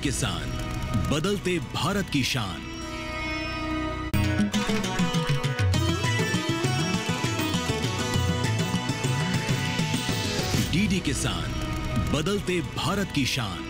किसान, बदलते भारत की शान। डीडी किसान, बदलते भारत की शान।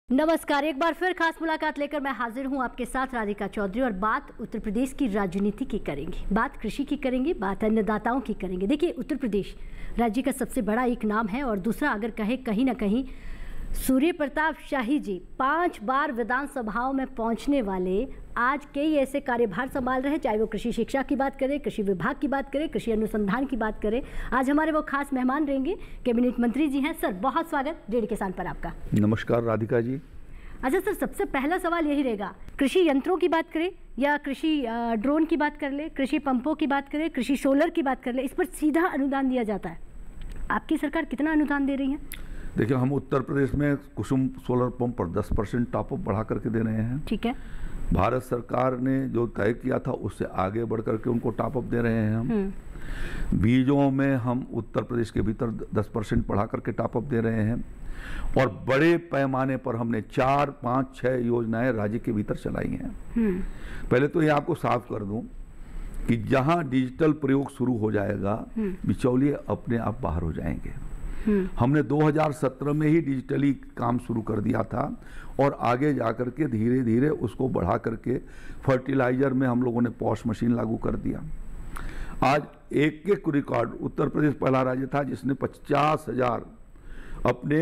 नमस्कार, एक बार फिर खास मुलाकात लेकर मैं हाजिर हूं आपके साथ राधिका चौधरी, और बात उत्तर प्रदेश की राजनीति की करेंगे, बात कृषि की करेंगे, बात अन्नदाताओं की करेंगे। देखिए, उत्तर प्रदेश राज्य का सबसे बड़ा एक नाम है, और दूसरा अगर कहे कहीं ना कहीं सूर्य प्रताप शाही जी 5 बार विधानसभाओं में पहुंचने वाले आज कई ऐसे कार्यभार संभाल रहे हैं, चाहे वो कृषि शिक्षा की बात करें, कृषि विभाग की बात करें, कृषि अनुसंधान की बात करें। आज हमारे वो खास मेहमान रहेंगे, कैबिनेट मंत्री जी हैं। सर, बहुत स्वागत डीडी किसान पर आपका। नमस्कार राधिका जी। अच्छा सर, सबसे पहला सवाल यही रहेगा, कृषि यंत्रों की बात करें या कृषि ड्रोन की बात कर ले, कृषि पंपों की बात करें, कृषि सोलर की बात कर ले, इस पर सीधा अनुदान दिया जाता है। आपकी सरकार कितना अनुदान दे रही है? देखिए, हम उत्तर प्रदेश में कुसुम सोलर पंप पर 10% टॉपअप बढ़ा करके दे रहे हैं। ठीक है। भारत सरकार ने जो तय किया था उससे आगे बढ़ करके उनको टॉपअप दे रहे हैं हम। बीजों में हम उत्तर प्रदेश के भीतर 10% बढ़ा करके टॉपअप दे रहे हैं, और बड़े पैमाने पर हमने 4, 5, 6 योजनाएं राज्य के भीतर चलाई हैं। पहले तो ये आपको साफ कर दूं कि जहां डिजिटल प्रयोग शुरू हो जाएगा, बिचौलिए अपने आप बाहर हो जाएंगे। हमने 2017 में ही डिजिटली काम शुरू कर दिया था, और आगे जाकर के धीरे धीरे उसको बढ़ा करके फर्टिलाइजर में हम लोगों ने पॉश मशीन लागू कर दिया। आज एक रिकॉर्ड, उत्तर प्रदेश पहला राज्य था जिसने 50,000 अपने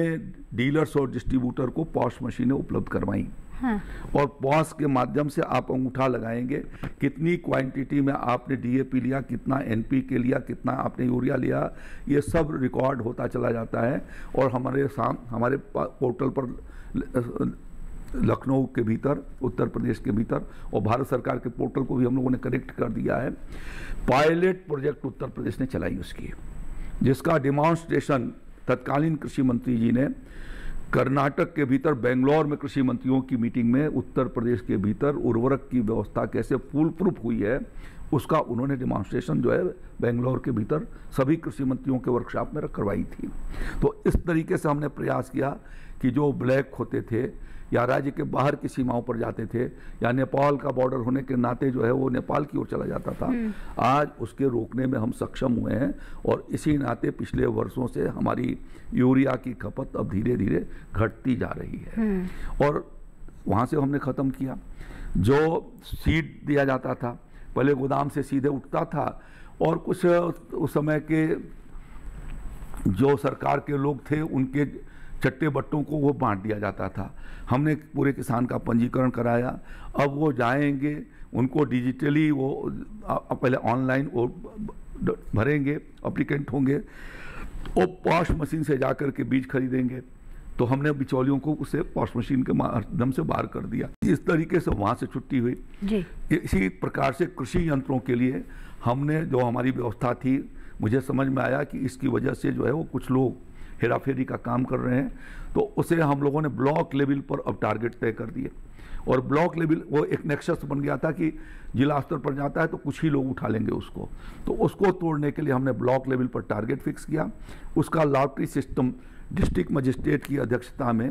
डीलर्स और डिस्ट्रीब्यूटर को पॉश मशीनें उपलब्ध करवाई। और पॉश के माध्यम से आप अंगूठा लगाएंगे कितनी क्वांटिटी में आपने डीएपी लिया, कितना एनपीके लिया, कितना आपने यूरिया लिया, ये सब रिकॉर्ड होता चला जाता है। और हमारे पोर्टल पर लखनऊ के भीतर, उत्तर प्रदेश के भीतर, और भारत सरकार के पोर्टल को भी हम लोगों ने कनेक्ट कर दिया है। पायलट प्रोजेक्ट उत्तर प्रदेश ने चलाई उसकी, जिसका डिमॉन्स्ट्रेशन तत्कालीन कृषि मंत्री जी ने कर्नाटक के भीतर बेंगलोर में कृषि मंत्रियों की मीटिंग में उत्तर प्रदेश के भीतर उर्वरक की व्यवस्था कैसे फूल प्रूफ हुई है, उसका उन्होंने डिमॉन्स्ट्रेशन जो है बेंगलोर के भीतर सभी कृषि मंत्रियों के वर्कशॉप में करवाई थी। तो इस तरीके से हमने प्रयास किया कि जो ब्लैक होते थे या राज्य के बाहर की सीमाओं पर जाते थे, या नेपाल का बॉर्डर होने के नाते जो है वो नेपाल की ओर चला जाता था, आज उसके रोकने में हम सक्षम हुए हैं। और इसी नाते पिछले वर्षों से हमारी यूरिया की खपत अब धीरे धीरे घटती जा रही है। और वहाँ से हमने ख़त्म किया जो सीड दिया जाता था, पहले गोदाम से सीधे उठता था, और कुछ उस समय के जो सरकार के लोग थे उनके चट्टे बट्टों को वो बांट दिया जाता था। हमने पूरे किसान का पंजीकरण कराया। अब वो जाएंगे, उनको डिजिटली वो पहले ऑनलाइन वो भरेंगे, एप्लीकेंट होंगे, और पॉश मशीन से जाकर के बीज खरीदेंगे। तो हमने बिचौलियों को उसे पॉश मशीन के माध्यम से बाहर कर दिया। इस तरीके से वहाँ से छुट्टी हुई जी। इसी प्रकार से कृषि यंत्रों के लिए हमने जो हमारी व्यवस्था थी, मुझे समझ में आया कि इसकी वजह से जो है वो कुछ लोग हेराफेरी का काम कर रहे हैं, तो उसे हम लोगों ने ब्लॉक लेवल पर अब टारगेट तय कर दिए। और ब्लॉक लेवल वो एक नेक्सस बन गया था कि जिला स्तर पर जाता है तो कुछ ही लोग उठा लेंगे उसको, तो उसको तोड़ने के लिए हमने ब्लॉक लेवल पर टारगेट फिक्स किया। उसका लॉटरी सिस्टम डिस्ट्रिक्ट मजिस्ट्रेट की अध्यक्षता में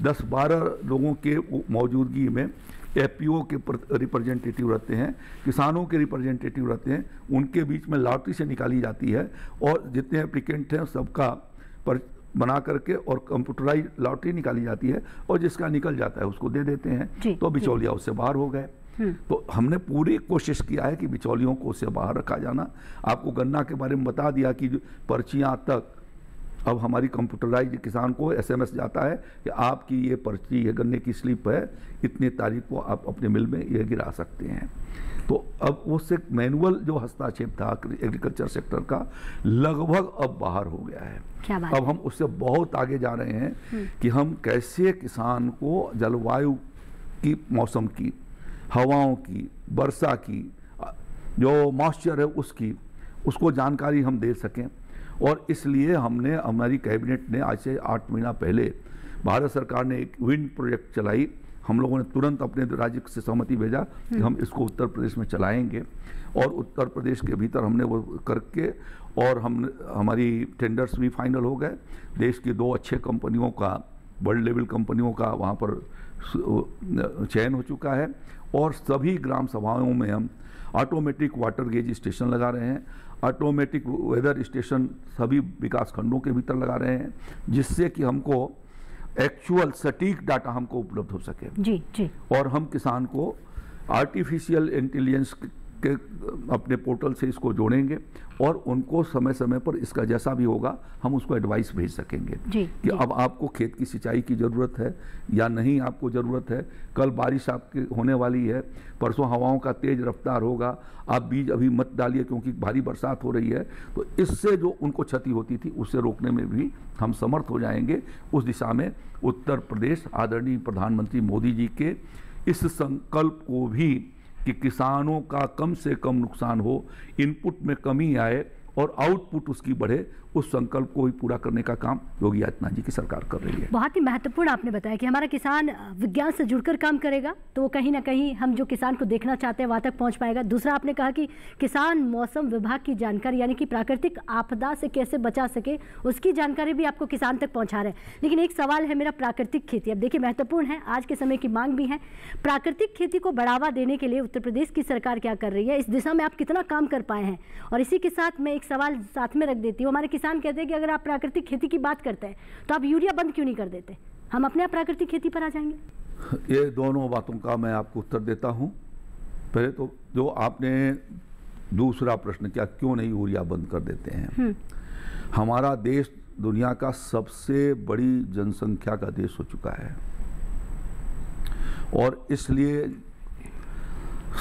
10-12 लोगों के मौजूदगी में एफपीओ के रिप्रेजेंटेटिव रहते हैं, किसानों के रिप्रेजेंटेटिव रहते हैं, उनके बीच में लॉटरी से निकाली जाती है, और जितने एप्लीकेंट हैं सबका पर बना करके और कंप्यूटराइज लॉटरी निकाली जाती है, और जिसका निकल जाता है उसको दे देते हैं। तो बिचौलिया उससे बाहर हो गए। तो हमने पूरी कोशिश किया है कि बिचौलियों को उससे बाहर रखा जाना। आपको गन्ना के बारे में बता दिया कि पर्चियाँ तक अब हमारी कंप्यूटराइज, किसान को एसएमएस जाता है कि आपकी ये पर्ची, ये गन्ने की स्लिप है, इतने तारीख को आप अपने मिल में ये गिरा सकते हैं। तो अब उससे मैनुअल जो हस्तक्षेप था एग्रीकल्चर सेक्टर का, लगभग अब बाहर हो गया है। क्या बात? अब हम उससे बहुत आगे जा रहे हैं कि हम कैसे किसान को जलवायु की, मौसम की, हवाओं की, वर्षा की, जो मॉइस्चर है उसको जानकारी हम दे सकें। और इसलिए हमने, हमारी कैबिनेट ने आज से 8 महीना पहले भारत सरकार ने एक विंड प्रोजेक्ट चलाई। हम लोगों ने तुरंत अपने राज्य से सहमति भेजा कि हम इसको उत्तर प्रदेश में चलाएंगे, और उत्तर प्रदेश के भीतर हमने वो करके, और हमारी टेंडर्स भी फाइनल हो गए। देश की 2 अच्छे कंपनियों का, वर्ल्ड लेवल कंपनियों का वहाँ पर चयन हो चुका है, और सभी ग्राम सभाओं में हम ऑटोमेटिक वाटर गेज स्टेशन लगा रहे हैं, ऑटोमेटिक वेदर स्टेशन सभी विकास खंडों के भीतर लगा रहे हैं, जिससे कि हमको एक्चुअल सटीक डाटा हमको उपलब्ध हो सके जी जी। और हम किसान को आर्टिफिशियल इंटेलिजेंस के अपने पोर्टल से इसको जोड़ेंगे, और उनको समय समय पर इसका जैसा भी होगा हम उसको एडवाइस भेज सकेंगे जी, कि जी। अब आपको खेत की सिंचाई की ज़रूरत है या नहीं आपको ज़रूरत है, कल बारिश आपकी होने वाली है, परसों हवाओं का तेज़ रफ्तार होगा, आप बीज अभी मत डालिए क्योंकि भारी बरसात हो रही है। तो इससे जो उनको क्षति होती थी उससे रोकने में भी हम समर्थ हो जाएंगे। उस दिशा में उत्तर प्रदेश आदरणीय प्रधानमंत्री मोदी जी के इस संकल्प को भी कि किसानों का कम से कम नुकसान हो, इनपुट में कमी आए और आउटपुट उसकी बढ़े, उस संकल्प को भी पूरा करने का काम योगी आदित्यनाथ जी की सरकार कर रही है। बहुत ही महत्वपूर्ण आपने बताया कि हमारा किसान विज्ञान से जुड़कर काम करेगा तो वो कहीं ना कहीं हम जो किसान को देखना चाहते हैं वहाँ तक पहुँच पाएगा। दूसरा आपने कहा कि किसान मौसम विभाग की जानकारी यानी कि प्राकृतिक आपदा से कैसे बचा सके उसकी जानकारी भी आपको किसान तक पहुँचा रहे हैं। लेकिन एक सवाल है मेरा, प्राकृतिक खेती अब देखिए महत्वपूर्ण है, आज के समय की मांग भी है। प्राकृतिक खेती को बढ़ावा देने के लिए उत्तर प्रदेश की सरकार क्या कर रही है, इस दिशा में आप कितना काम कर पाए हैं? और इसी के साथ मैं एक सवाल साथ में रख देती हूँ, हमारे किसान कहते हैं कि अगर आप प्राकृतिक खेती की बात करते हैं तो आप यूरिया बंद क्यों नहीं कर देते, हम अपने आप प्राकृतिक खेती पर आ जाएंगे। ये दोनों बातों का मैं आपको उत्तर देता हूं। पहले तो जो आपने दूसरा प्रश्न किया, क्यों नहीं यूरिया बंद कर देते हैं। हमारा देश दुनिया का सबसे बड़ी जनसंख्या का देश हो चुका है, और इसलिए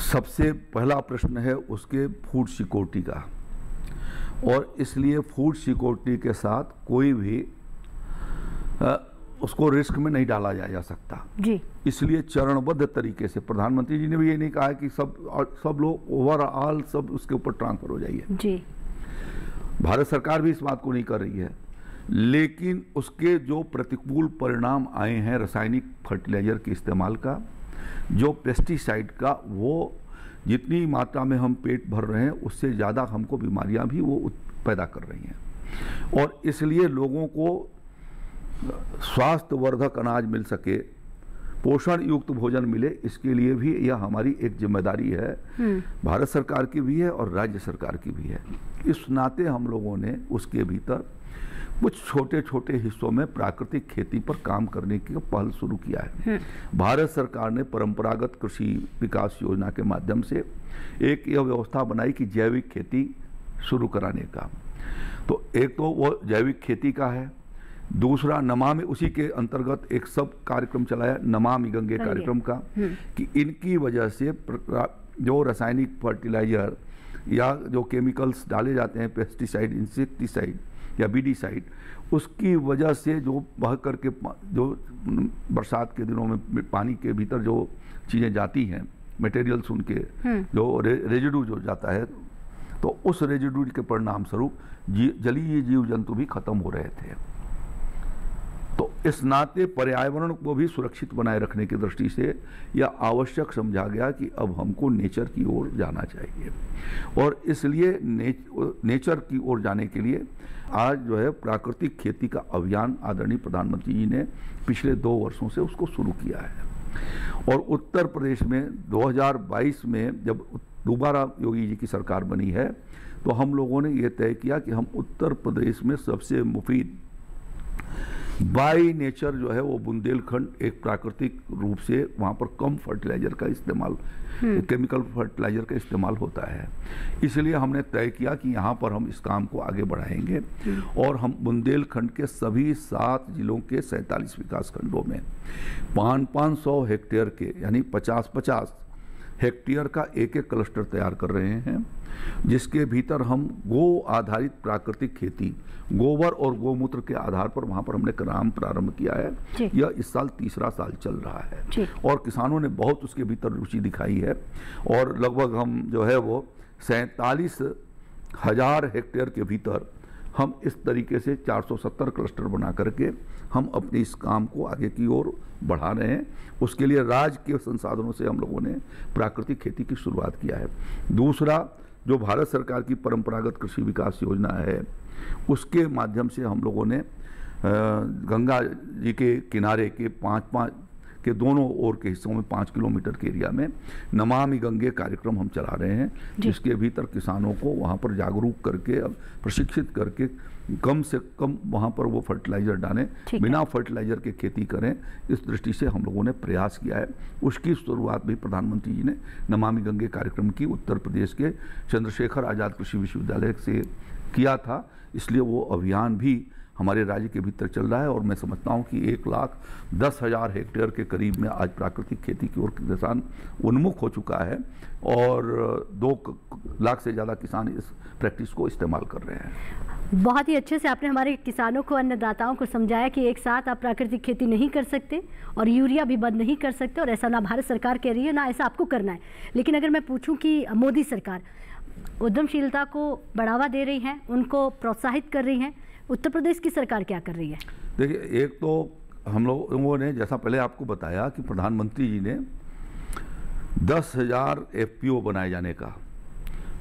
सबसे पहला प्रश्न है उसके फूड सिक्योरिटी का, और इसलिए फूड सिक्योरिटी के साथ कोई भी उसको रिस्क में नहीं डाला जा सकता जी। इसलिए चरणबद्ध तरीके से प्रधानमंत्री जी ने भी ये नहीं कहा कि सब लोग ओवरऑल सब उसके ऊपर ट्रांसफर हो जाइए जी। भारत सरकार भी इस बात को नहीं कर रही है, लेकिन उसके जो प्रतिकूल परिणाम आए हैं रासायनिक फर्टिलाइजर के इस्तेमाल का, जो पेस्टिसाइड का, वो जितनी मात्रा में हम पेट भर रहे हैं उससे ज़्यादा हमको बीमारियां भी वो पैदा कर रही हैं। और इसलिए लोगों को स्वास्थ्यवर्धक अनाज मिल सके, पोषण युक्त भोजन मिले, इसके लिए भी यह हमारी एक जिम्मेदारी है, भारत सरकार की भी है और राज्य सरकार की भी है। इस नाते हम लोगों ने उसके भीतर कुछ छोटे छोटे हिस्सों में प्राकृतिक खेती पर काम करने की पहल शुरू किया है। भारत सरकार ने परंपरागत कृषि विकास योजना के माध्यम से एक यह व्यवस्था बनाई कि जैविक खेती शुरू कराने का। तो एक तो वो जैविक खेती का है, दूसरा नमामि, उसी के अंतर्गत एक सब कार्यक्रम चलाया नमामि गंगे कार्यक्रम का, कि इनकी वजह से जो रासायनिक फर्टिलाइजर या जो केमिकल्स डाले जाते हैं, पेस्टिसाइड, इंसेक्टिसाइड या बीडीसाइड, उसकी वजह से जो बह करके जो बरसात के दिनों में पानी के भीतर जो चीज़ें जाती हैं, मटेरियल्स उनके जो रेजिडू जो जाता है, तो उस रेजिडू के परिणाम स्वरूप जलीय जीव जंतु भी खत्म हो रहे थे। तो इस नाते पर्यावरण को भी सुरक्षित बनाए रखने की दृष्टि से यह आवश्यक समझा गया कि अब हमको नेचर की ओर जाना चाहिए, और इसलिए नेचर की ओर जाने के लिए आज जो है प्राकृतिक खेती का अभियान आदरणीय प्रधानमंत्री जी ने पिछले 2 वर्षों से उसको शुरू किया है। और उत्तर प्रदेश में 2022 में जब दोबारा योगी जी की सरकार बनी है, तो हम लोगों ने ये तय किया कि हम उत्तर प्रदेश में सबसे मुफीद बाई नेचर जो है वो बुंदेलखंड, एक प्राकृतिक रूप से वहाँ पर कम फर्टिलाइजर का इस्तेमाल, केमिकल फर्टिलाइजर का इस्तेमाल होता है, इसलिए हमने तय किया कि यहाँ पर हम इस काम को आगे बढ़ाएंगे। और हम बुंदेलखंड के सभी 7 जिलों के 47 विकास खंडों में 500 हेक्टेयर के यानी 50-50 हेक्टेयर का एक क्लस्टर तैयार कर रहे हैं, जिसके भीतर हम गो आधारित प्राकृतिक खेती, गोबर और गोमूत्र के आधार पर वहाँ पर हमने काम प्रारंभ किया है। यह इस साल 3रा साल चल रहा है और किसानों ने बहुत उसके भीतर रुचि दिखाई है, और लगभग हम जो है वो 47,000 हेक्टेयर के भीतर हम इस तरीके से 470 क्लस्टर बना करके हम अपने इस काम को आगे की ओर बढ़ा रहे हैं। उसके लिए राज्य के संसाधनों से हम लोगों ने प्राकृतिक खेती की शुरुआत किया है। दूसरा, जो भारत सरकार की परंपरागत कृषि विकास योजना है, उसके माध्यम से हम लोगों ने गंगा जी के किनारे के पाँच के दोनों ओर के हिस्सों में 5 किलोमीटर के एरिया में नमामि गंगे कार्यक्रम हम चला रहे हैं, जिसके भीतर किसानों को वहाँ पर जागरूक करके, अब प्रशिक्षित करके कम से कम वहाँ पर वो फर्टिलाइज़र डालें, बिना फर्टिलाइज़र के खेती करें। इस दृष्टि से हम लोगों ने प्रयास किया है। उसकी शुरुआत भी प्रधानमंत्री जी ने नमामि गंगे कार्यक्रम की उत्तर प्रदेश के चंद्रशेखर आज़ाद कृषि विश्वविद्यालय से किया था, इसलिए वो अभियान भी हमारे राज्य के भीतर चल रहा है। और मैं समझता हूँ कि 1,10,000 हेक्टेयर के करीब में आज प्राकृतिक खेती की ओर किसान उन्मुख हो चुका है और 2 लाख से ज़्यादा किसान इस प्रैक्टिस को इस्तेमाल कर रहे हैं। बहुत ही अच्छे से आपने हमारे किसानों को, अन्नदाताओं को समझाया कि एक साथ आप प्राकृतिक खेती नहीं कर सकते और यूरिया भी बंद नहीं कर सकते, और ऐसा ना भारत सरकार कह रही है ना ऐसा आपको करना है। लेकिन अगर मैं पूछूं कि मोदी सरकार उद्यमशीलता को बढ़ावा दे रही है, उनको प्रोत्साहित कर रही है, उत्तर प्रदेश की सरकार क्या कर रही है? देखिए, एक तो हम लोगों ने, जैसा पहले आपको बताया कि प्रधानमंत्री जी ने 10,000 FPO बनाए जाने का,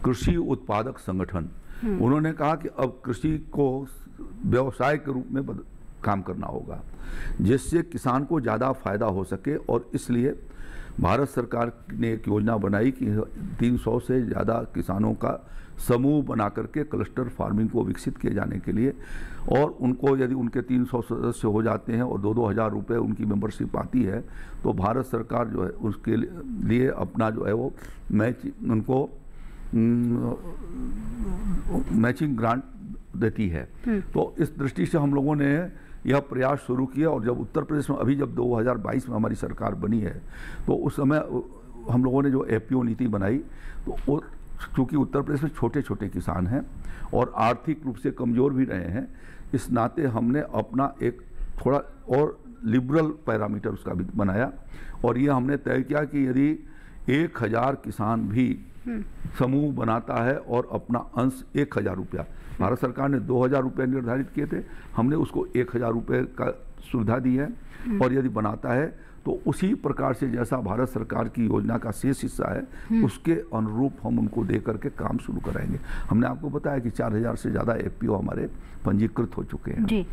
कृषि उत्पादक संगठन, उन्होंने कहा कि अब कृषि को व्यवसाय के रूप में काम करना होगा, जिससे किसान को ज़्यादा फायदा हो सके। और इसलिए भारत सरकार ने एक योजना बनाई कि 300 से ज़्यादा किसानों का समूह बना करके क्लस्टर फार्मिंग को विकसित किए जाने के लिए, और उनको यदि उनके 300 सदस्य हो जाते हैं और 2-2 हज़ार रुपये उनकी मेंबरशिप आती है, तो भारत सरकार जो है उसके लिए अपना जो है वो उनको मैचिंग ग्रांट देती है। तो इस दृष्टि से हम लोगों ने यह प्रयास शुरू किया। और जब उत्तर प्रदेश में अभी जब 2022 में हमारी सरकार बनी है, तो उस समय हम लोगों ने जो FPO नीति बनाई, तो चूँकि उत्तर प्रदेश में छोटे छोटे किसान हैं और आर्थिक रूप से कमज़ोर भी रहे हैं, इस नाते हमने अपना एक थोड़ा और लिबरल पैरामीटर उसका भी बनाया। और ये हमने तय किया कि यदि 1,000 किसान भी समूह बनाता है और अपना अंश 1,000 रुपया, भारत सरकार ने 2,000 रुपये निर्धारित किए थे, हमने उसको 1,000 रुपये का सुविधा दी है। और यदि बनाता है तो उसी प्रकार से जैसा भारत सरकार की योजना का शेष हिस्सा है, उसके अनुरूप हम उनको दे करके काम शुरू कराएंगे। हमने आपको बताया कि 4,000 से ज़्यादा FPO हमारे पंजीकृत हो चुके हैं जी।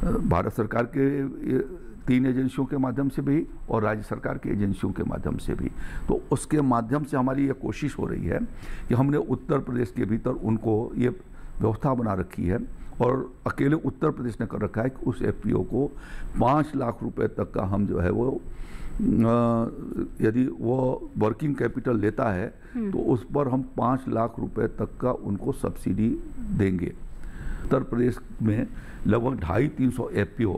भारत सरकार के 3 एजेंसियों के माध्यम से भी और राज्य सरकार की एजेंसियों के माध्यम से भी। तो उसके माध्यम से हमारी ये कोशिश हो रही है कि हमने उत्तर प्रदेश के भीतर उनको ये व्यवस्था बना रखी है, और अकेले उत्तर प्रदेश ने कर रखा है कि उस FPO को 5 लाख रुपए तक का हम जो है वो यदि वो वर्किंग कैपिटल लेता है तो उस पर हम 5 लाख रुपए तक का उनको सब्सिडी देंगे। उत्तर प्रदेश में लगभग 250-300 FPO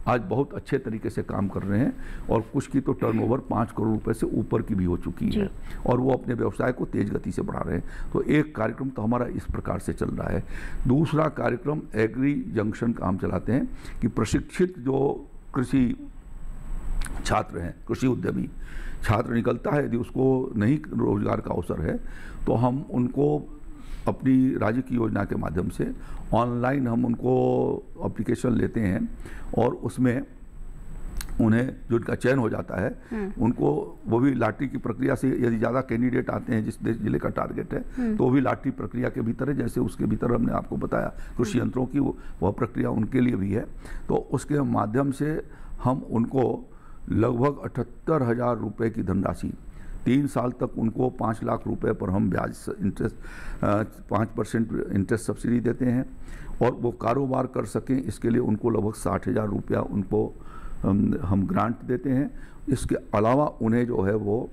आज बहुत अच्छे तरीके से काम कर रहे हैं, और कुछ की तो टर्नओवर 5 करोड़ रुपए से ऊपर की भी हो चुकी है, और वो अपने व्यवसाय को तेज गति से बढ़ा रहे हैं। तो एक कार्यक्रम तो हमारा इस प्रकार से चल रहा है। दूसरा कार्यक्रम एग्री जंक्शन का हम चलाते हैं कि प्रशिक्षित जो कृषि छात्र हैं, कृषि उद्यमी छात्र निकलता है, यदि उसको नहीं रोजगार का अवसर है, तो हम उनको अपनी राज्य की योजना के माध्यम से ऑनलाइन हम उनको एप्लीकेशन लेते हैं, और उसमें उन्हें जो उनका चयन हो जाता है, उनको वो भी लॉटरी की प्रक्रिया से, यदि ज़्यादा कैंडिडेट आते हैं जिस जिले का टारगेट है, तो वो भी लॉटरी प्रक्रिया के भीतर है। जैसे उसके भीतर हमने आपको बताया कृषि यंत्रों की वह प्रक्रिया उनके लिए भी है। तो उसके माध्यम से हम उनको लगभग 78,000 रुपये की धनराशि 3 साल तक उनको 5 लाख रुपए पर हम ब्याज इंटरेस्ट 5% इंटरेस्ट सब्सिडी देते हैं, और वो कारोबार कर सकें इसके लिए उनको लगभग 60,000 रुपया उनको हम ग्रांट देते हैं। इसके अलावा उन्हें जो है वो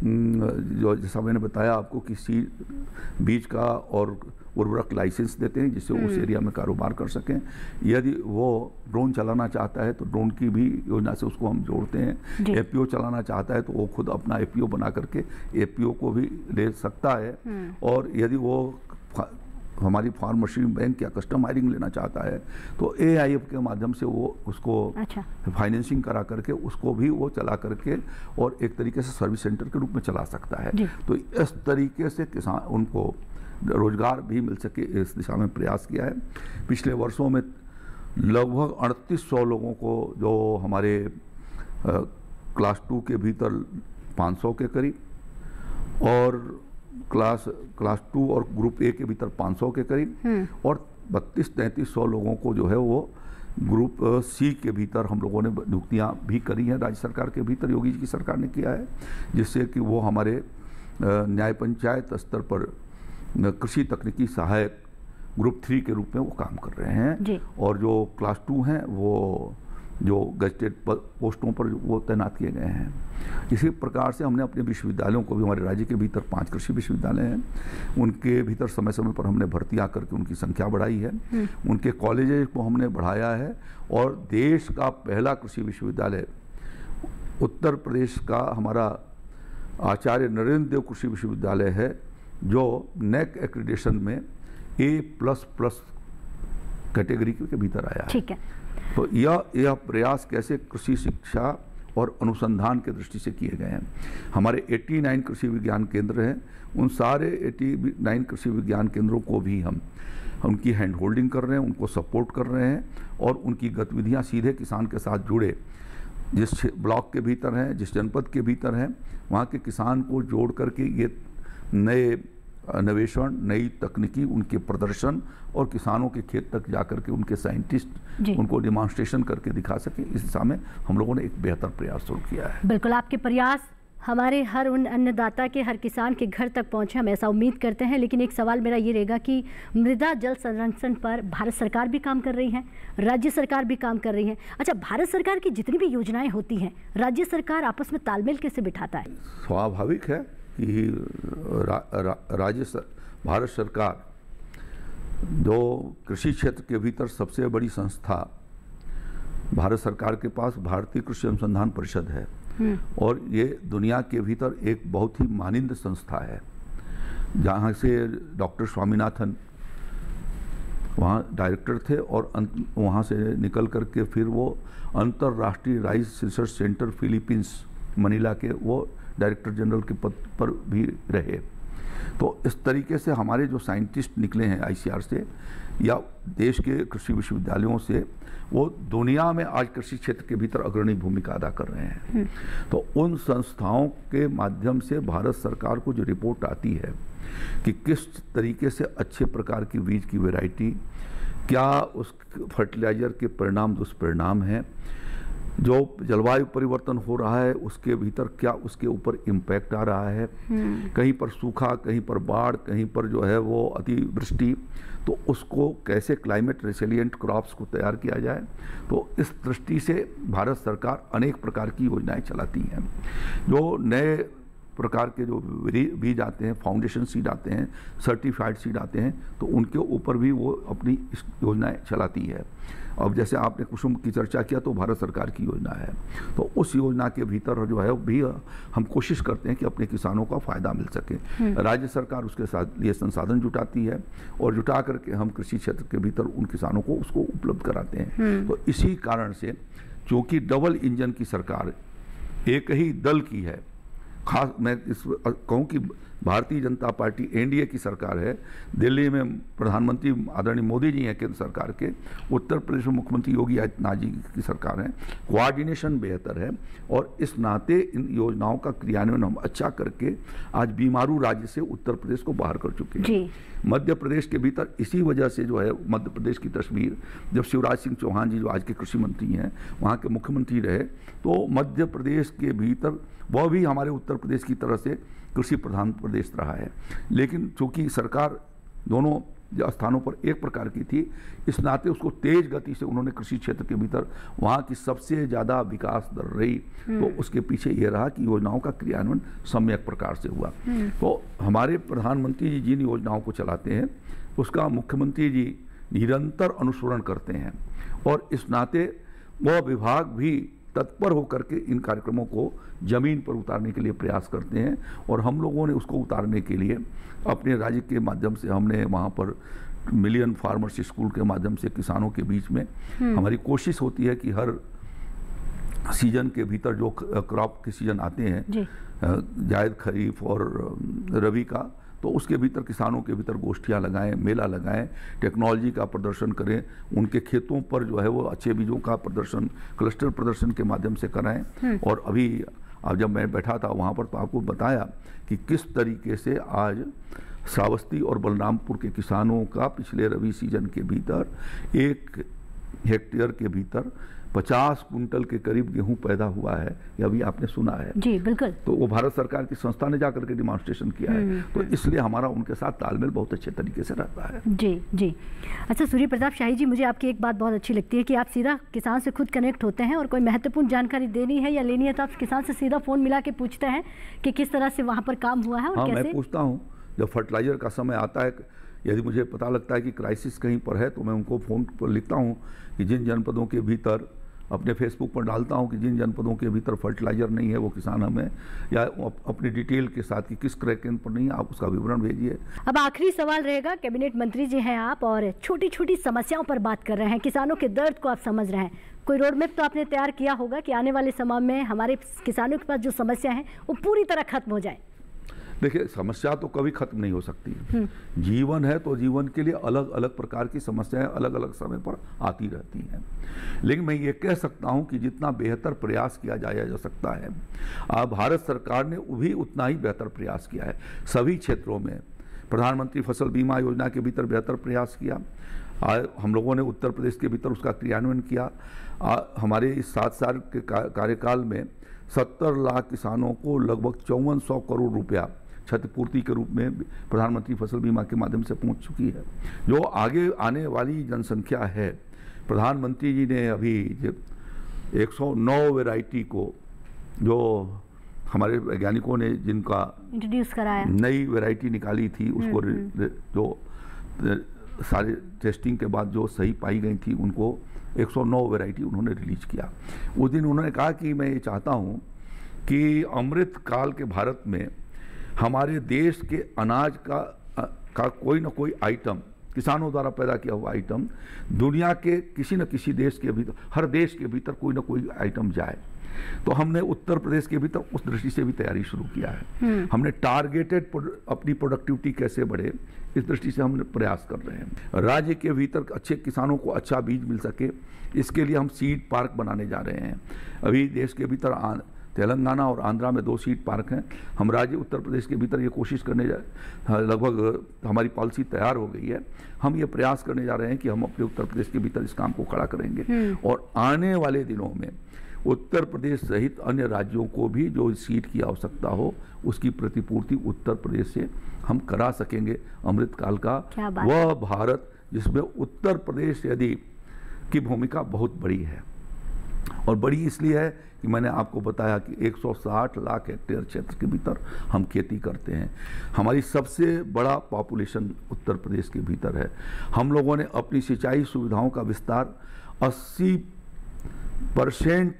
जो जैसा मैंने बताया आपको कि सीड बीज का और उर्वरक लाइसेंस देते हैं, जिससे उस एरिया में कारोबार कर सकें। यदि वो ड्रोन चलाना चाहता है तो ड्रोन की भी योजना से उसको हम जोड़ते हैं। FPO चलाना चाहता है तो वो खुद अपना FPO बना करके FPO को भी ले सकता है। और यदि वो हमारी फार्म मशीन बैंक या कस्टम हायरिंग लेना चाहता है तो AIF के माध्यम से वो उसको फाइनेंसिंग करा करके उसको भी वो चला करके और एक तरीके से सर्विस सेंटर के रूप में चला सकता है। तो इस तरीके से किसान उनको रोजगार भी मिल सके, इस दिशा में प्रयास किया है। पिछले वर्षों में लगभग 3800 लोगों को जो हमारे क्लास 2 के भीतर 500 के करीब और क्लास 2 और ग्रुप A के भीतर 500 के करीब और 32-3300 लोगों को जो है वो ग्रुप C के भीतर हम लोगों ने नियुक्तियां भी करी हैं राज्य सरकार के भीतर, योगी जी की सरकार ने किया है, जिससे कि वो हमारे न्याय पंचायत स्तर पर कृषि तकनीकी सहायक ग्रुप 3 के रूप में वो काम कर रहे हैं और जो क्लास 2 हैं वो जो गजटेड पोस्टों पर वो तैनात किए गए हैं। इसी प्रकार से हमने अपने विश्वविद्यालयों को भी, हमारे राज्य के भीतर 5 कृषि विश्वविद्यालय हैं, उनके भीतर समय समय पर हमने भर्तियां करके उनकी संख्या बढ़ाई है, उनके कॉलेजेस को हमने बढ़ाया है और देश का पहला कृषि विश्वविद्यालय उत्तर प्रदेश का हमारा आचार्य नरेंद्र देव कृषि विश्वविद्यालय है जो NAC एक्रेडिटेशन में A++ कैटेगरी के भीतर आया है। ठीक है। तो यह प्रयास कैसे कृषि शिक्षा और अनुसंधान के दृष्टि से किए गए हैं। हमारे 89 कृषि विज्ञान केंद्र हैं, उन सारे 89 कृषि विज्ञान केंद्रों को भी हम उनकी हैंड होल्डिंग कर रहे हैं, उनको सपोर्ट कर रहे हैं और उनकी गतिविधियां सीधे किसान के साथ जुड़े, जिस ब्लॉक के भीतर हैं, जिस जनपद के भीतर हैं, वहाँ के किसान को जोड़ करके ये नए अन्वेषण, नई तकनीकी, उनके प्रदर्शन और किसानों के खेत तक जाकर के उनके साइंटिस्ट उनको डिमॉन्स्ट्रेशन करके दिखा सके, इस दिशा में हम लोगों ने एक बेहतर प्रयास शुरू किया है। बिल्कुल, आपके प्रयास हमारे हर उन अन्नदाता के, हर किसान के घर तक पहुंचे, हम ऐसा उम्मीद करते हैं। लेकिन एक सवाल मेरा ये रहेगा कि मृदा जल संरक्षण पर भारत सरकार भी काम कर रही है, राज्य सरकार भी काम कर रही है। अच्छा, भारत सरकार की जितनी भी योजनाएं होती हैं, राज्य सरकार आपस में तालमेल कैसे बिठाता है? स्वाभाविक है कि भारत सरकार जो कृषि क्षेत्र के भीतर सबसे बड़ी संस्था भारत सरकार के पास भारतीय कृषि अनुसंधान परिषद है और ये दुनिया के भीतर एक बहुत ही मानिंद संस्था है, जहाँ से डॉक्टर स्वामीनाथन वहाँ डायरेक्टर थे और वहाँ से निकल करके फिर वो अंतर्राष्ट्रीय rice research centre Philippines Manila के वो डायरेक्टर जनरल के पद पर भी रहे। तो इस तरीके से हमारे जो साइंटिस्ट निकले हैं ICR से या देश के कृषि विश्वविद्यालयों से, वो दुनिया में आज कृषि क्षेत्र के भीतर अग्रणी भूमिका अदा कर रहे हैं। तो उन संस्थाओं के माध्यम से भारत सरकार को जो रिपोर्ट आती है कि किस तरीके से अच्छे प्रकार की बीज की वैरायटी, क्या उस फर्टिलाइजर के परिणाम दुष्परिणाम हैं, जो जलवायु परिवर्तन हो रहा है उसके भीतर क्या उसके ऊपर इम्पैक्ट आ रहा है, कहीं पर सूखा, कहीं पर बाढ़, कहीं पर जो है वो अतिवृष्टि, तो उसको कैसे क्लाइमेट रेसिलिएंट क्रॉप्स को तैयार किया जाए। तो इस दृष्टि से भारत सरकार अनेक प्रकार की योजनाएं चलाती हैं। जो नए प्रकार के जो बीज आते हैं, फाउंडेशन सीड आते हैं, सर्टिफाइड सीड आते हैं, तो उनके ऊपर भी वो अपनी योजनाएं चलाती है। अब जैसे आपने कुसुम की चर्चा किया तो भारत सरकार की योजना है, तो उस योजना के भीतर जो है भी हम कोशिश करते हैं कि अपने किसानों का फायदा मिल सके। राज्य सरकार उसके साथ लिए संसाधन जुटाती है और जुटा करके हम कृषि क्षेत्र के भीतर उन किसानों को उसको उपलब्ध कराते हैं। तो इसी कारण से चूँकि डबल इंजन की सरकार एक ही दल की है, खास मैं इस कहूँ कि भारतीय जनता पार्टी NDA की सरकार है, दिल्ली में प्रधानमंत्री आदरणीय मोदी जी हैं केंद्र सरकार के, उत्तर प्रदेश में मुख्यमंत्री योगी आदित्यनाथ जी की सरकार है, कोऑर्डिनेशन बेहतर है और इस नाते इन योजनाओं का क्रियान्वयन हम अच्छा करके आज बीमारू राज्य से उत्तर प्रदेश को बाहर कर चुके हैं। मध्य प्रदेश के भीतर इसी वजह से जो है मध्य प्रदेश की तस्वीर, जब शिवराज सिंह चौहान जी जो आज के कृषि मंत्री हैं वहाँ के मुख्यमंत्री रहे, तो मध्य प्रदेश के भीतर वह भी हमारे उत्तर प्रदेश की तरह से कृषि प्रधान प्रदेश रहा है। लेकिन चूंकि सरकार दोनों स्थानों पर एक प्रकार की थी, इस नाते उसको तेज गति से उन्होंने कृषि क्षेत्र के भीतर वहाँ की सबसे ज़्यादा विकास दर रही, तो उसके पीछे ये रहा कि योजनाओं का क्रियान्वयन सम्यक प्रकार से हुआ। तो हमारे प्रधानमंत्री जी जिन योजनाओं को चलाते हैं उसका मुख्यमंत्री जी निरंतर अनुसरण करते हैं और इस नाते वह विभाग भी तत्पर होकर के इन कार्यक्रमों को जमीन पर उतारने के लिए प्रयास करते हैं और हम लोगों ने उसको उतारने के लिए अपने राज्य के माध्यम से हमने वहाँ पर मिलियन फार्मर्स स्कूल के माध्यम से किसानों के बीच में हमारी कोशिश होती है कि हर सीजन के भीतर जो क्रॉप के सीजन आते हैं, जायद, खरीफ और रबी का, तो उसके भीतर किसानों के भीतर गोष्ठियाँ लगाएं, मेला लगाएं, टेक्नोलॉजी का प्रदर्शन करें, उनके खेतों पर जो है वो अच्छे बीजों का प्रदर्शन क्लस्टर प्रदर्शन के माध्यम से कराएं। और अभी अब जब मैं बैठा था वहाँ पर तो आपको बताया कि किस तरीके से आज श्रावस्ती और बलरामपुर के किसानों का पिछले रबी सीजन के भीतर 1 हेक्टेयर के भीतर 50 कुंटल के करीब गेहूं पैदा हुआ है। ये अभी आपने सुना है। जी बिल्कुल। तो वो भारत सरकार की संस्था ने जाकर के डिमॉन्स्ट्रेशन किया है, तो इसलिए हमारा उनके साथ तालमेल बहुत अच्छे तरीके से रहता है। जी जी। अच्छा सूर्य प्रताप शाही जी, मुझे आपकी एक बात बहुत अच्छी लगती है कि आप सीधा किसान से खुद कनेक्ट होते हैं और कोई महत्वपूर्ण जानकारी देनी है या लेनी है तो आप किसान से सीधा फ़ोन मिला के पूछते हैं कि किस तरह से वहाँ पर काम हुआ है और कैसे। मैं पूछता हूँ, जब फर्टिलाइजर का समय आता है, यदि मुझे पता लगता है कि क्राइसिस कहीं पर है तो मैं उनको फ़ोन पर लिखता हूँ कि जिन जनपदों के भीतर, अपने फेसबुक पर डालता हूं कि जिन जनपदों के भीतर फर्टिलाइजर नहीं है वो किसान हमें, या अपनी डिटेल के साथ कि किस क्रय केंद्र पर नहीं है, आप उसका विवरण भेजिए। अब आखिरी सवाल रहेगा, कैबिनेट मंत्री जी हैं आप और छोटी छोटी समस्याओं पर बात कर रहे हैं, किसानों के दर्द को आप समझ रहे हैं, कोई रोड मैप तो आपने तैयार किया होगा कि आने वाले समय में हमारे किसानों के पास जो समस्या है वो पूरी तरह खत्म हो जाए। देखिए, समस्या तो कभी खत्म नहीं हो सकती। जीवन है तो जीवन के लिए अलग अलग प्रकार की समस्याएं अलग अलग समय पर आती रहती हैं, लेकिन मैं ये कह सकता हूं कि जितना बेहतर प्रयास किया जाया जा सकता है, भारत सरकार ने भी उतना ही बेहतर प्रयास किया है। सभी क्षेत्रों में प्रधानमंत्री फसल बीमा योजना के भीतर बेहतर प्रयास किया, हम लोगों ने उत्तर प्रदेश के भीतर उसका क्रियान्वयन किया। हमारे इस 7 साल के कार्यकाल में 70 लाख किसानों को लगभग 5400 करोड़ रुपया क्षतिपूर्ति के रूप में प्रधानमंत्री फसल बीमा के माध्यम से पहुंच चुकी है। जो आगे आने वाली जनसंख्या है, प्रधानमंत्री जी ने अभी 109 वैरायटी को, जो हमारे वैज्ञानिकों ने जिनका इंट्रोड्यूस कराया, नई वैरायटी निकाली थी, उसको जो सारे टेस्टिंग के बाद जो सही पाई गई थी, उनको 109 वैरायटी उन्होंने रिलीज किया। उस दिन उन्होंने कहा कि मैं ये चाहता हूँ कि अमृत काल के भारत में हमारे देश के अनाज का कोई ना कोई आइटम, किसानों द्वारा पैदा किया हुआ आइटम, दुनिया के किसी न किसी देश के भीतर, हर देश के भीतर कोई ना कोई आइटम जाए। तो हमने उत्तर प्रदेश के भीतर उस दृष्टि से भी तैयारी शुरू किया है। हमने टारगेटेड अपनी प्रोडक्टिविटी कैसे बढ़े, इस दृष्टि से हम प्रयास कर रहे हैं। राज्य के भीतर अच्छे किसानों को अच्छा बीज मिल सके, इसके लिए हम सीड पार्क बनाने जा रहे हैं। अभी देश के भीतर तेलंगाना और आंध्रा में 2 सीड पार्क हैं। हम राज्य उत्तर प्रदेश के भीतर ये कोशिश करने लगभग हमारी पॉलिसी तैयार हो गई है। हम ये प्रयास करने जा रहे हैं कि हम अपने उत्तर प्रदेश के भीतर इस काम को खड़ा करेंगे और आने वाले दिनों में उत्तर प्रदेश सहित अन्य राज्यों को भी जो सीड की आवश्यकता हो उसकी प्रतिपूर्ति उत्तर प्रदेश से हम करा सकेंगे। अमृतकाल का वह भारत जिसमें उत्तर प्रदेश यदि की भूमिका बहुत बड़ी है, और बड़ी इसलिए है कि मैंने आपको बताया कि 160 लाख हेक्टेयर क्षेत्र के भीतर हम खेती करते हैं। हमारी सबसे बड़ा पॉपुलेशन उत्तर प्रदेश के भीतर है। हम लोगों ने अपनी सिंचाई सुविधाओं का विस्तार 80%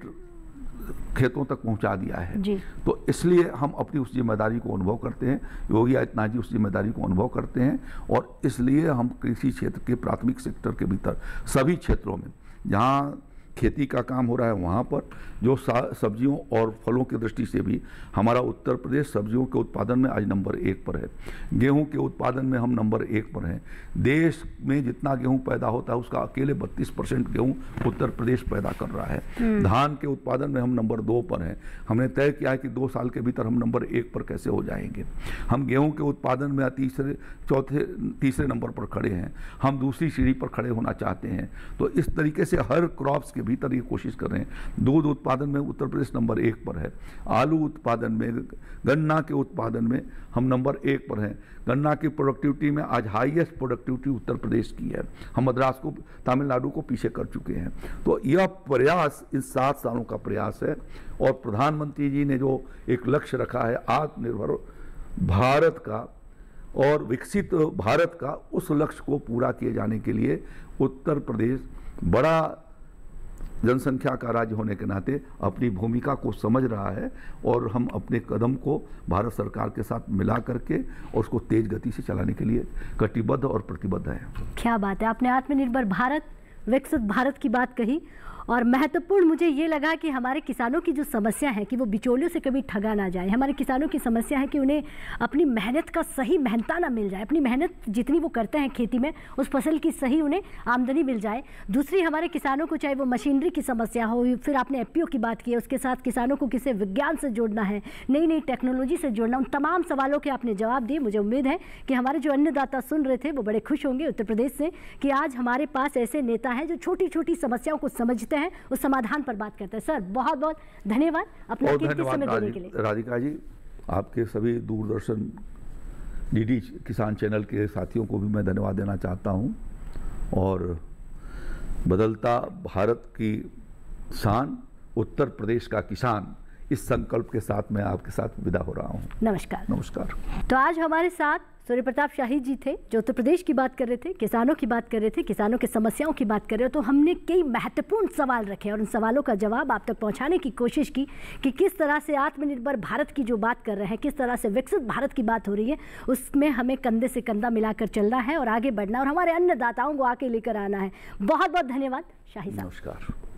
खेतों तक पहुंचा दिया है जी। तो इसलिए हम अपनी उस जिम्मेदारी को अनुभव करते हैं, योगी आदित्यनाथ जी उस जिम्मेदारी को अनुभव करते हैं, और इसलिए हम कृषि क्षेत्र के प्राथमिक सेक्टर के भीतर सभी क्षेत्रों में जहाँ खेती का काम हो रहा है वहाँ पर जो सब्जियों और फलों की दृष्टि से भी हमारा उत्तर प्रदेश सब्जियों के उत्पादन में आज नंबर 1 पर है। गेहूं के उत्पादन में हम नंबर 1 पर हैं। देश में जितना गेहूं पैदा होता है उसका अकेले 32% गेहूं उत्तर प्रदेश पैदा कर रहा है। धान के उत्पादन में हम नंबर 2 पर हैं। हमने तय किया है कि 2 साल के भीतर हम नंबर 1 पर कैसे हो जाएंगे। हम गेहूँ के उत्पादन में तीसरे नंबर पर खड़े हैं। हम दूसरी सीढ़ी पर खड़े होना चाहते हैं। तो इस तरीके से हर क्रॉप्स के भीतर ये कोशिश कर रहे हैं। दूध उत्पादन में उत्तर प्रदेश नंबर 1 पर है। आलू उत्पादन में, गन्ना के उत्पादन में हम नंबर 1 पर हैं। गन्ना की प्रोडक्टिविटी में आज हाईएस्ट प्रोडक्टिविटी उत्तर प्रदेश की है। हम मद्रास को, तमिलनाडु को पीछे कर चुके हैं। तो यह प्रयास इस 7 सालों का प्रयास है, और प्रधानमंत्री जी ने जो एक लक्ष्य रखा है आत्मनिर्भर भारत का और विकसित भारत का, उस लक्ष्य को पूरा किए जाने के लिए उत्तर प्रदेश बड़ा जनसंख्या का राज्य होने के नाते अपनी भूमिका को समझ रहा है और हम अपने कदम को भारत सरकार के साथ मिला करके और उसको तेज गति से चलाने के लिए कटिबद्ध और प्रतिबद्ध है। क्या बात है, आपने आत्मनिर्भर भारत, विकसित भारत की बात कही और महत्वपूर्ण मुझे ये लगा कि हमारे किसानों की जो समस्या है कि वो बिचौलियों से कभी ठगा ना जाए। हमारे किसानों की समस्या है कि उन्हें अपनी मेहनत का सही मेहनता ना मिल जाए, अपनी मेहनत जितनी वो करते हैं खेती में उस फसल की सही उन्हें आमदनी मिल जाए। दूसरी, हमारे किसानों को चाहे वो मशीनरी की समस्या हो, फिर आपने एफपीओ की बात की है, उसके साथ किसानों को किसे विज्ञान से जोड़ना है, नई नई टेक्नोलॉजी से जोड़ना, उन तमाम सवालों के आपने जवाब दिए। मुझे उम्मीद है कि हमारे जो अन्नदाता सुन रहे थे वो बड़े खुश होंगे उत्तर प्रदेश से कि आज हमारे पास ऐसे नेता हैं जो छोटी छोटी समस्याओं को समझते हैं, उस समाधान पर बात करते हैं। सर बहुत बहुत धन्यवाद अपना कीमती समय देने के लिए। राधिका जी, आपके सभी दूरदर्शन डीडी किसान चैनल के साथियों को भी मैं धन्यवाद देना चाहता हूं और बदलता भारत की शान, उत्तर प्रदेश का किसान, इस संकल्प के साथ मैं आपके साथ विदा हो रहा हूं। नमस्कार। नमस्कार। तो आज हमारे साथ सूर्य प्रताप शाही जी थे जो उत्तर प्रदेश की बात कर रहे थे, किसानों की बात कर रहे थे, किसानों की समस्याओं की बात कर रहे हो। तो हमने कई महत्वपूर्ण सवाल रखे और उन सवालों का जवाब आप तक पहुंचाने की कोशिश की कि किस तरह से आत्मनिर्भर भारत की जो बात कर रहे हैं, किस तरह से विकसित भारत की बात हो रही है, उसमें हमें कंधे से कंधा मिलाकर चलना है और आगे बढ़ना और हमारे अन्नदाताओं को आके लेकर आना है। बहुत बहुत धन्यवाद शाही साहब। नमस्कार।